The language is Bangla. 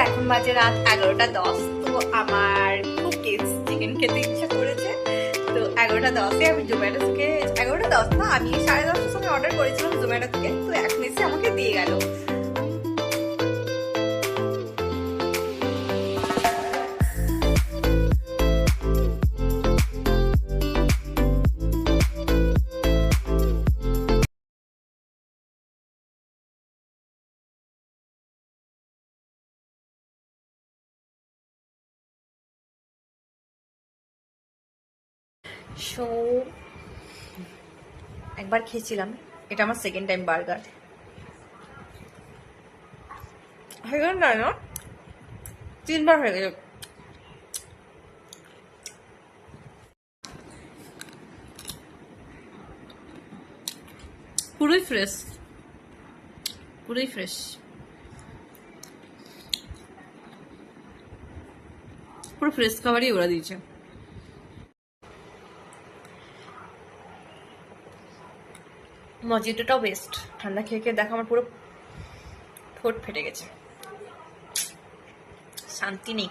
এখন বাজে রাত 11:10। তো আমার খুব চিকেন খেতে ইচ্ছা করেছে। তো 11:10-এ আমি জোম্যাটো থেকে, 11:10 না, আমি 10:30টার সময় অর্ডার করেছিলাম জোম্যাটো থেকে। তো এখন এসে আমাকে দিয়ে গেল। সো একবার খেয়েছিলাম, এটা আমার second time burger. Second time না, 3বার হয়ে গেছে। পুরোই ফ্রেশ, পুরোই ফ্রেশ। পুরো ফ্রেশ খাবারই ওরা দিয়েছে। মজিটোটাও বেস্ট। ঠান্ডা খেয়ে খেয়ে দেখো আমার পুরো ঠোঁট ফেটে গেছে, শান্তি নেই।